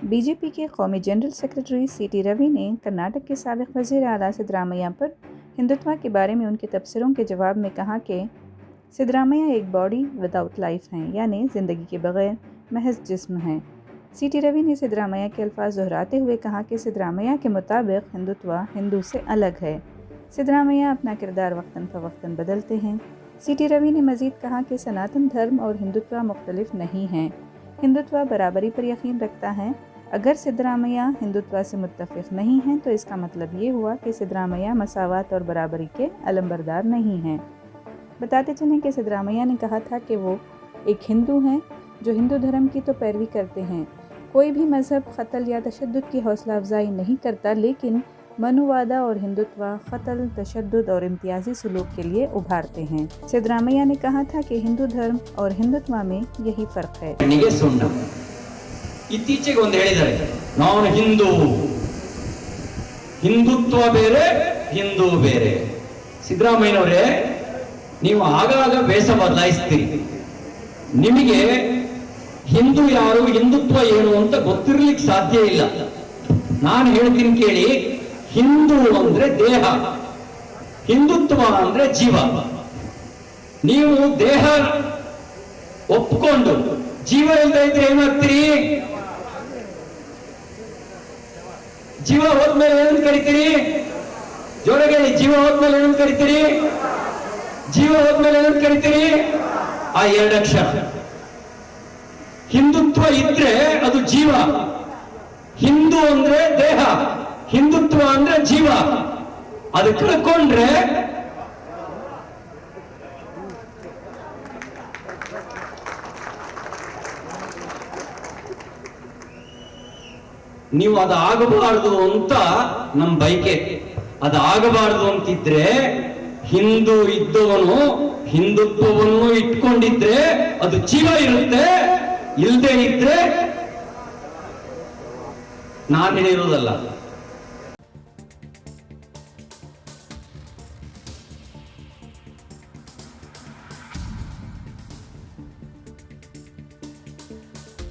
BJP के कौमी general secretary सीटी रवि ने कर्नाटक के साबिक वज़ीर आला सिद्धरामैया पर हिंदुत्व के बारे में उनके तबसरों के जवाब में कहा कि सिद्धरामैया एक बॉडी विदाउट लाइफ हैं, यानी ज़िंदगी के बगैर महज जिस्म हैं। सीटी रवि ने सिद्धरामैया के अल्फाज दोहराते हुए कहा कि सिद्धरामैया के मुताबिक हिंदुत्व हिंदू से अलग है। सिद्धरामैया अपना किरदार वक्तन फ़वक्तन बदलते हैं। सीटी रवि ने मज़ीद कहा कि सनातन धर्म और हिंदुत्व मुख्तलिफ नहीं हैं। हिंदुत्व बराबरी पर यकीन रखता है। अगर सिद्धरामैया हिंदुत्व से मुत्तफ़िक़ नहीं हैं तो इसका मतलब ये हुआ कि सिद्धरामैया मसावत और बराबरी के अलंबरदार नहीं हैं। बताते चलें कि सिद्धरामैया ने कहा था कि वो एक हिंदू हैं जो हिंदू धर्म की तो पैरवी करते हैं। कोई भी मज़हब क़त्ल या तशद्दुद की हौसला अफजाई नहीं करता, लेकिन मनुवादा और हिंदुत्व क़त्ल, तशद्दुद और इम्तियाजी सलूक के लिए उभारते हैं। सिद्धरामैया ने कहा था कि हिंदू धर्म और हिंदुत्व में यही फ़र्क है। ಇತ್ತೀಚೆಗೆ ಒಂದು ಹೇಳಿದ್ದಾರೆ, ನಾನು ಹಿಂದೂ, ಹಿಂದುತ್ವ ಬೇರೆ ಹಿಂದೂ ಬೇರೆ. ಸಿದ್ದರಾಮಯ್ಯನವರೇ, ನೀವು ಆಗಾಗ ವೇಷ ಬದಲಾಯಿಸ್ತೀರಿ. ನಿಮಗೆ ಹಿಂದೂ ಯಾರು, ಹಿಂದುತ್ವ ಏನು ಅಂತ ಗೊತ್ತಿರ್ಲಿಕ್ಕೆ ಸಾಧ್ಯ ಇಲ್ಲ. ನಾನು ಹೇಳ್ತೀನಿ ಕೇಳಿ, ಹಿಂದೂ ಅಂದ್ರೆ ದೇಹ, ಹಿಂದುತ್ವ ಅಂದ್ರೆ ಜೀವ. ನೀವು ದೇಹ ಒಪ್ಕೊಂಡು ಜೀವ ಇಲ್ಲದೆ ಇದ್ರೆ ಏನಾಗ್ತೀರಿ? ಜೀವ ಹೋದ್ಮೇಲೆ ಏನಂತ ಕರಿತೀರಿ? ಜೋರಾಗಿ ಹೇಳಿ, ಜೀವ ಹೋದ್ಮೇಲೆ ಏನಂತ ಕರಿತೀರಿ? ಜೀವ ಹೋದ್ಮೇಲೆ ಏನಂತ ಕರಿತೀರಿ? ಆ ಎರಡು ಅಕ್ಷರ. ಹಿಂದುತ್ವ ಇದ್ರೆ ಅದು ಜೀವ, ಹಿಂದೂ ಅಂದ್ರೆ ದೇಹ, ಹಿಂದುತ್ವ ಅಂದ್ರೆ ಜೀವ. ಅದು ಕಳ್ಕೊಂಡ್ರೆ ನೀವು ಅದು ಆಗಬಾರದು ಅಂತ ನಮ್ಮ ಬಯಕೆ. ಅದು ಆಗಬಾರದು ಅಂತಿದ್ರೆ ಹಿಂದೂ ಇದ್ದವನು ಹಿಂದುತ್ವವನ್ನು ಇಟ್ಕೊಂಡಿದ್ರೆ ಅದು ಜೀವ ಇರುತ್ತೆ, ಇಲ್ಲದೆ ಇದ್ರೆ ನಾನು ಹೇಳಿರೋದಲ್ಲ,